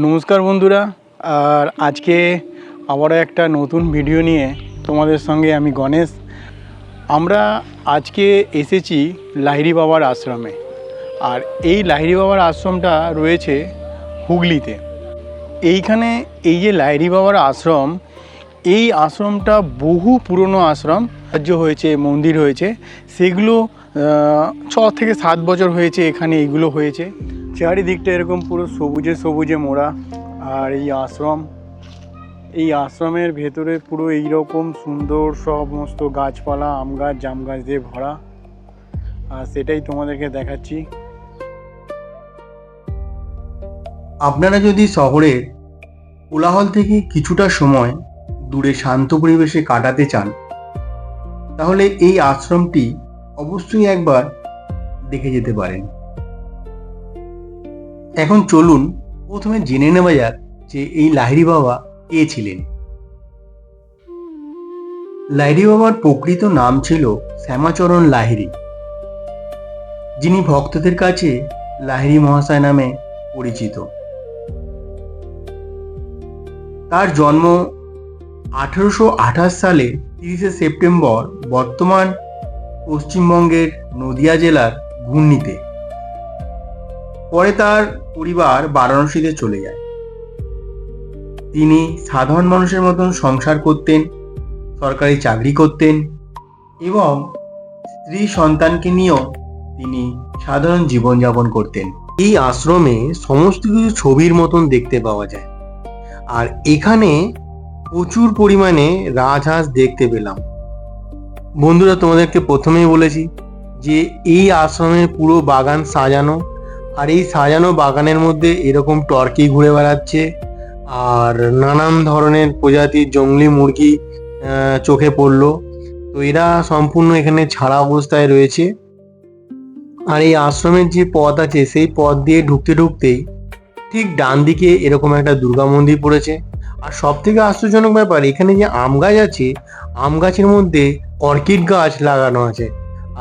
নমস্কার বন্ধুরা। আর আজকে আবারও একটা নতুন ভিডিও নিয়ে তোমাদের সঙ্গে আমি গণেশ। আমরা আজকে এসেছি লাহিড়ী বাবার আশ্রমে। আর এই লাহিড়ী বাবার আশ্রমটা রয়েছে হুগলিতে। এইখানে এই যে লাহিড়ী বাবার আশ্রম, এই আশ্রমটা বহু পুরনো আশ্রম। রাজ্য হয়েছে, মন্দির হয়েছে, সেগুলো 6 থেকে 7 বছর হয়েছে এখানে এইগুলো হয়েছে। চারিদিকটা এরকম পুরো সবুজে সবুজে মোড়া। আর এই আশ্রমের ভেতরে পুরো এইরকম সুন্দর সমস্ত গাছপালা, আম গাছ, জাম গাছ দিয়ে ভরা। আর সেটাই তোমাদেরকে দেখাচ্ছি। আপনারা যদি শহরের কোলাহল থেকে কিছুটা সময় দূরে শান্ত পরিবেশে কাটাতে চান, তাহলে এই আশ্রমটি অবশ্যই একবার দেখে যেতে পারেন। এখন চলুন প্রথমে জেনে নেওয়া যাক যে এই লাহিড়ী বাবা কে ছিলেন। লাহিড়ী বাবার প্রকৃত নাম ছিল শ্যামাচরণ লাহিড়ী, যিনি ভক্তদের কাছে লাহিড়ী মহাশয় নামে পরিচিত। তার জন্ম 1828 সালে 30শে সেপ্টেম্বর বর্তমান পশ্চিমবঙ্গের নদিয়া জেলার ঘূর্ণিতে। পরে তার পরিবার বারাণসীতে চলে যায়। তিনি সাধারণ মানুষের মতন সংসার করতেন, সরকারি চাকরি করতেন এবং স্ত্রী সন্তানকে নিয়েও তিনি সাধারণ জীবনযাপন করতেন। এই আশ্রমে সমস্ত কিছু ছবির মতন দেখতে পাওয়া যায়। আর এখানে প্রচুর পরিমাণে রাজহাঁস দেখতে পেলাম। বন্ধুরা, তোমাদেরকে প্রথমেই বলেছি যে এই আশ্রমে পুরো বাগান সাজানো। আর এই সাজানো বাগানের মধ্যে এরকম টর্কি ঘুরে বেড়াচ্ছে। আর নানান ধরনের প্রজাতির জংলি মুরগি চোখে পড়লো। তো এরা সম্পূর্ণ এখানে ছাড়া অবস্থায় রয়েছে। আর এই আশ্রমের যে পথ আছে, সেই পথ দিয়ে ঢুকতে ঢুকতেই ঠিক ডান দিকে এরকম একটা দুর্গা মন্দির পড়েছে। আর সব থেকে আশ্চর্যজনক ব্যাপার, এখানে যে আম গাছ আছে, আম গাছের মধ্যে অর্কিড গাছ লাগানো আছে।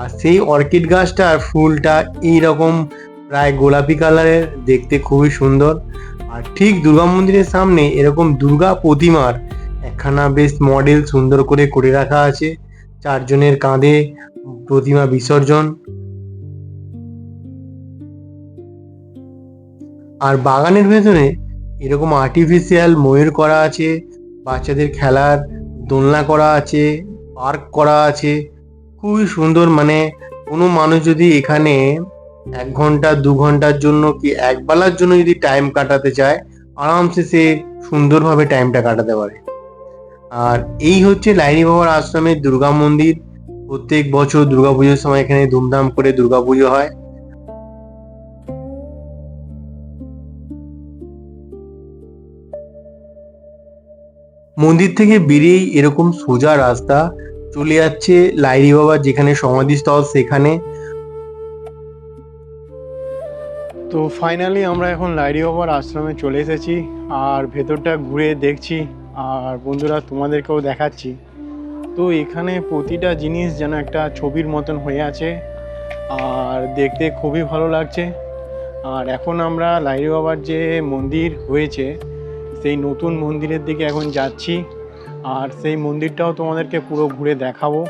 আর সেই অর্কিড গাছটার ফুলটা এইরকম প্রায় গোলাপি কালারের, দেখতে খুবই সুন্দর। আর ঠিক দুর্গা মন্দিরের সামনে এরকম দুর্গা প্রতিমার একখানা বেশ মডেল সুন্দর করে করে রাখা আছে। 4 জনের কাঁধে প্রতিমা বিসর্জন। আর বাগানের ভেতরে এরকম আর্টিফিশিয়াল ময়ূর করা আছে, বাচ্চাদের খেলার দোলনা করা আছে, পার্ক করা আছে। খুবই সুন্দর। মানে কোনো মানুষ যদি এখানে 1 ঘন্টা 2 ঘন্টার জন্য কি একবেলার জন্য যদি টাইম কাটাতে চায়, আরামসে সে সুন্দরভাবে টাইমটা কাটাতে পারে। আর এই হচ্ছে লাহিড়ী বাবার আশ্রমের দুর্গা মন্দির। প্রত্যেক বছর দুর্গাপুজোর সময় এখানে ধুমধাম করে দুর্গাপুজো হয়। মন্দির থেকে বেরিয়েই এরকম সোজা রাস্তা চলে যাচ্ছে লাহিড়ী বাবার যেখানে সমাধিস্থল সেখানে। তো ফাইনালি আমরা এখন লাহিড়ী বাবার আশ্রমে চলে এসেছি। আর ভেতরটা ঘুরে দেখছি, আর বন্ধুরা তোমাদেরকেও দেখাচ্ছি। তো এখানে প্রতিটা জিনিস যেন একটা ছবির মতন হয়ে আছে, আর দেখতে খুবই ভালো লাগছে। আর এখন আমরা লাহিড়ী বাবার যে মন্দির হয়েছে, সেই নতুন মন্দিরের দিকে এখন যাচ্ছি। আর সেই মন্দিরটাও তোমাদেরকে পুরো ঘুরে দেখাবো।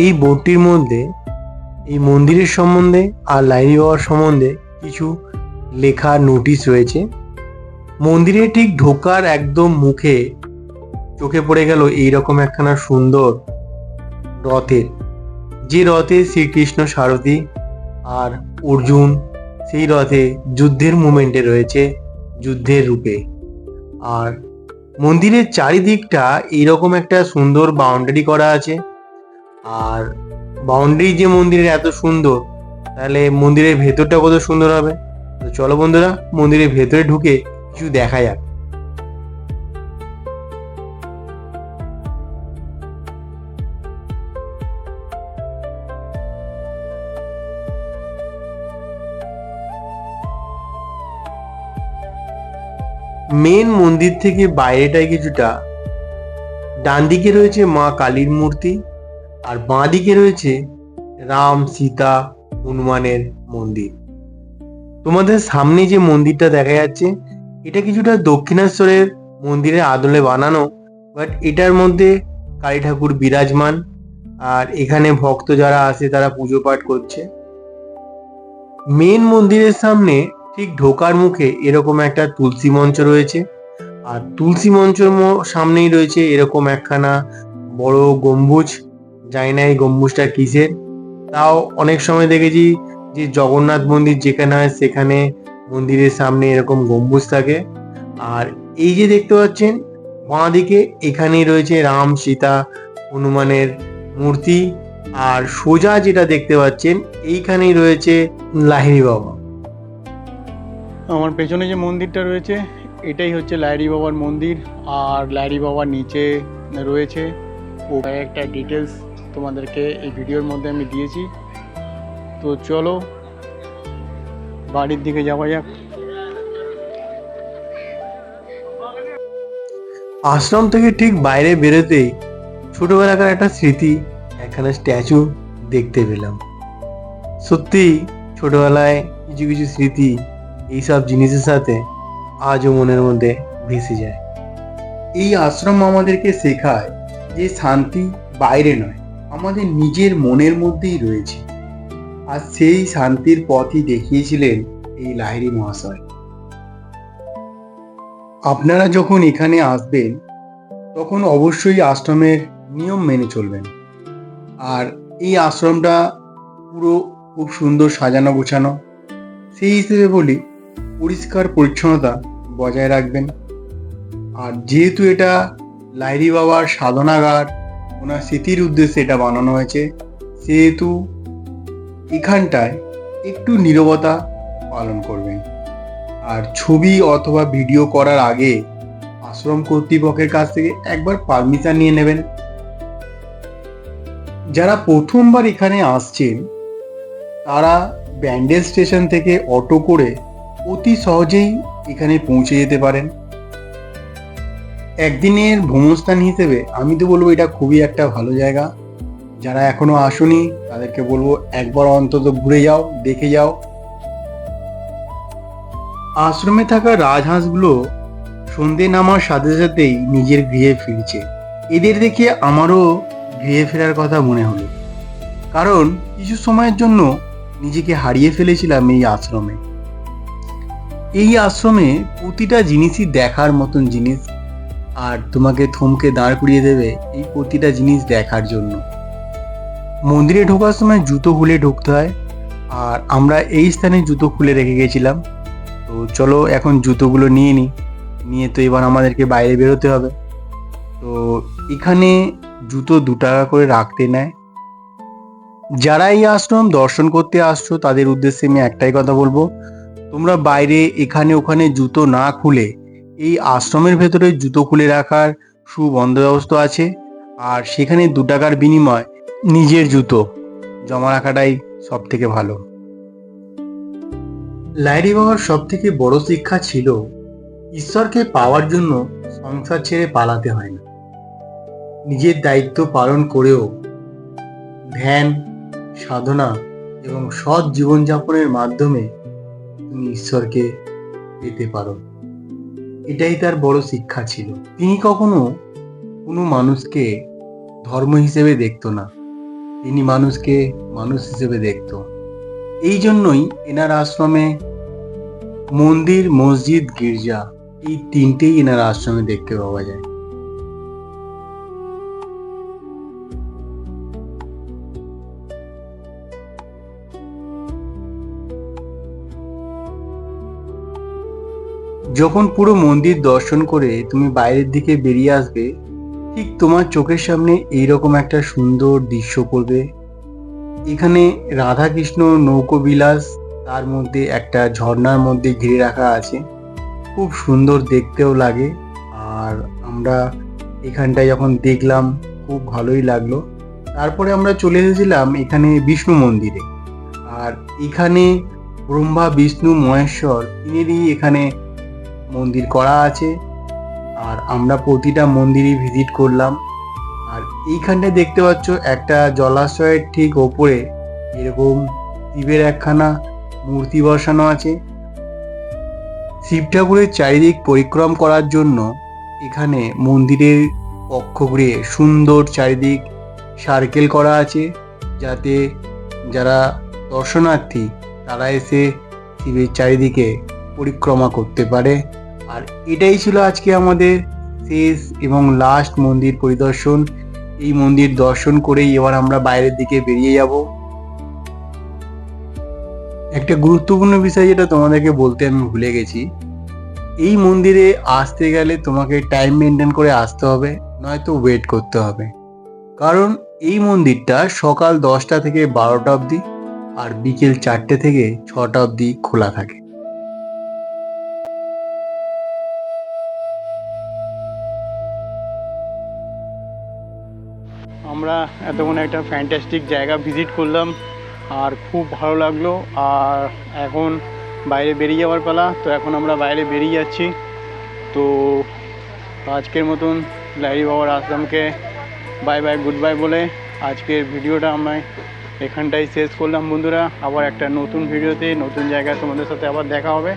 এই বোর্ডটির মধ্যে এই মন্দিরের সম্বন্ধে আর লাহিড়ী বাবার সম্বন্ধে কিছু লেখা নোটিশ রয়েছে। মন্দিরে ঠিক ঢোকার একদম মুখে চোখে পড়ে গেল এইরকম একখানা সুন্দর রথের, যে রথে শ্রীকৃষ্ণ সারথী আর অর্জুন সেই রথে যুদ্ধের মুভমেন্টে রয়েছে, যুদ্ধের রূপে। আর মন্দিরের চারিদিকটা এইরকম একটা সুন্দর বাউন্ডারি করা আছে। আর বাউন্ডারি যে মন্দিরের এত সুন্দর, তাহলে মন্দিরের ভেতরটা কত সুন্দর হবে। তো চলো বন্ধুরা, মন্দিরের ভেতরে ঢুকে কিছু দেখা যাক। মেন মন্দির থেকে বাইরেটায় কিছুটা ডান দিকে রয়েছে মা কালীর মূর্তি, আর বাঁ দিকে রয়েছে রাম, সীতা, হনুমানের মন্দির। তোমাদের সামনে যে মন্দিরটা দেখা যাচ্ছে, এটা কিছুটা দক্ষিণেশ্বরের মন্দিরের আদলে বানানো, বাট এটার মধ্যে কালী ঠাকুর বিরাজমান। আর এখানে ভক্ত যারা আসে তারা পুজো পাঠ করছে। মেন মন্দিরের সামনে ঠিক ঢোকার মুখে এরকম একটা তুলসী মঞ্চ রয়েছে, আর তুলসী মঞ্চের সামনেই রয়েছে এরকম একখানা বড় গম্বুজ। জানি না এই গম্বুজটা কিসের। তাও অনেক সময় দেখেছি যে জগন্নাথ মন্দির যেখানে হয় সেখানে মন্দিরের সামনে এরকম গম্বুজ থাকে। আর এই যে দেখতে পাচ্ছেন বাঁ দিকে, এখানেই রয়েছে রাম, সীতা, হনুমানের মূর্তি। আর সোজা যেটা দেখতে পাচ্ছেন এইখানেই রয়েছে লাহিড়ী বাবা। আমার পেছনে যে মন্দিরটা রয়েছে এটাই হচ্ছে লাহিড়ী বাবার মন্দির। আর লাহিড়ী বাবার নিচে রয়েছে ও একটা ডিটেলস তোমাদেরকে এই ভিডিওর মধ্যে আমি দিয়েছি। তো চলো বাড়ির দিকে যাওয়া যাক। আশ্রম থেকে ঠিক বাইরে বেরোতেই ছোটবেলাকার একটা স্মৃতি, একখানা স্ট্যাচু দেখতে পেলাম। সত্যি ছোটবেলায় কিছু কিছু স্মৃতি এইসব জিনিসের সাথে আজও মনের মধ্যে ভেসে যায়। এই আশ্রম আমাদেরকে শেখায় যে শান্তি বাইরে নয়, আমাদের নিজের মনের মধ্যেই রয়েছে। আর সেই শান্তির পথই দেখিয়েছিলেন এই লাহিড়ী মহাশয়। আপনারা যখন এখানে আসবেন তখন অবশ্যই আশ্রমের নিয়ম মেনে চলবেন। আর এই আশ্রমটা পুরো খুব সুন্দর সাজানো গোছানো। সেই হিসেবে বলি পরিষ্কার পরিচ্ছন্নতা বজায় রাখবেন। আর যেহেতু এটা লাহিড়ী বাবার সাধনাগার, ওনার স্মৃতির উদ্দেশ্যে এটা বানানো হয়েছে, সেহেতু এখানটায় একটু নীরবতা পালন করবেন। আর ছবি অথবা ভিডিও করার আগে আশ্রম কর্তৃপক্ষের কাছ থেকে একবার পারমিশন নিয়ে নেবেন। যারা প্রথমবার এখানে আসছেন তারা ব্যান্ডেল স্টেশন থেকে অটো করে অতি সহজেই এখানে পৌঁছে যেতে পারেন। একদিনের ভ্রমণস্থান হিসেবে আমি তো বলবো এটা খুবই একটা ভালো জায়গা। যারা এখনো আসেনি তাদেরকে বলবো একবার অন্তত ঘুরে যাও, দেখে যাও। আশ্রমে থাকা রাজহাঁসগুলো সন্ধে নামার সাথে সাথেই নিজের গৃহে ফিরছে। এদের দেখে আমারও গৃহে ফেরার কথা মনে হলো, কারণ কিছু সময়ের জন্য নিজেকে হারিয়ে ফেলেছিলাম এই আশ্রমে। এই আশ্রমে প্রতিটা জিনিসই দেখার মতন জিনিস, আর তোমাকে থমকে দাঁড় করিয়ে দেবে এই প্রতিটা জিনিস দেখার জন্য। মন্দিরে ঢোকার সময় জুতো খুলে ঢুকতে হয়, আর আমরা এই স্থানে জুতো খুলে রেখে গেছিলাম। তো চলো এখন জুতোগুলো নিয়ে তো এবার আমাদেরকে বাইরে বেরোতে হবে। তো এখানে জুতো 2 টাকা করে রাখতে নেয়। যারা এই আশ্রম দর্শন করতে আসছো তাদের উদ্দেশ্যে আমি একটাই কথা বলবো, তোমরা বাইরে এখানে ওখানে জুতো না খুলে এই আশ্রমের ভেতরে জুতো খুলে রাখার সুবন্দোবস্ত আছে। আর সেখানে 2 টাকার বিনিময় নিজের জুতো জমা রাখাটাই সব থেকে ভালো। লাহিড়ী বাবার সব থেকে বড় শিক্ষা ছিল ঈশ্বরকে পাওয়ার জন্য সংসার ছেড়ে পালাতে হয় না। নিজের দায়িত্ব পালন করেও ধ্যান, সাধনা এবং সৎ জীবনযাপনের মাধ্যমে তুমি ঈশ্বরকে পেতে পারো। এটাই তার বড় শিক্ষা ছিল। তিনি কখনো কোনো মানুষকে ধর্ম হিসেবে দেখতো না, তিনি মানুষকে মানুষ হিসেবে দেখত। এই জন্যই এনার আশ্রমে মন্দির, মসজিদ, গির্জা এই 3টেই এনার আশ্রমে দেখতে পাওয়া যায়। যখন পুরো মন্দির দর্শন করে তুমি বাইরের দিকে বেরিয়ে আসবে, ঠিক তোমার চোখের সামনে এইরকম একটা সুন্দর দৃশ্য পড়বে। এখানে রাধা কৃষ্ণ নৌকো বিলাস, তার মধ্যে একটা ঝর্ণার মধ্যে ঘিরে রাখা আছে, খুব সুন্দর দেখতেও লাগে। আর আমরা এখানটায় যখন দেখলাম খুব ভালোই লাগলো। তারপরে আমরা চলে এসেছিলাম এখানে বিষ্ণু মন্দিরে। আর এখানে ব্রহ্মা, বিষ্ণু, মহেশ্বর তিনেরই এখানে মন্দির করা আছে। আর আমরা প্রতিটা মন্দিরই ভিজিট করলাম। আর এইখানটায় দেখতে পাচ্ছ একটা জলাশয়ের ঠিক ওপরে এরকম শিবের একখানা মূর্তি বসানো আছে। শিব ঠাকুরের চারিদিক পরিক্রম করার জন্য এখানে মন্দিরের কক্ষগৃহে সুন্দর চারিদিক সার্কেল করা আছে, যাতে যারা দর্শনার্থী তারা এসে শিবের চারিদিকে পরিক্রমা করতে পারে। আর এটাই ছিল আজকে আমাদের শেষ এবং লাস্ট মন্দির পরিদর্শন। এই মন্দির দর্শন করেই এবার আমরা বাইরের দিকে বেরিয়ে যাব। একটা গুরুত্বপূর্ণ বিষয় যেটা তোমাদেরকে বলতে আমি ভুলে গেছি, এই মন্দিরে আসতে গেলে তোমাকে টাইম মেনটেন করে আসতে হবে, নয়তো ওয়েট করতে হবে। কারণ এই মন্দিরটা সকাল 10টা থেকে 12টা অবধি আর বিকেল 4টে থেকে 6টা অবধি খোলা থাকে। আমরা এতক্ষণ একটা ফ্যান্টাস্টিক জায়গা ভিজিট করলাম আর খুব ভালো লাগলো। আর এখন বাইরে বেরিয়ে যাওয়ার পালা, তো এখন আমরা বাইরে বেরিয়ে যাচ্ছি। তো আজকের মতন লাহিড়ী বাবার আশ্রমকে বাই বাই গুড বাই বলে আজকের ভিডিওটা আমরা এখানটাই শেষ করলাম বন্ধুরা। আবার একটা নতুন ভিডিওতে নতুন জায়গায় তোমাদের সাথে আবার দেখা হবে।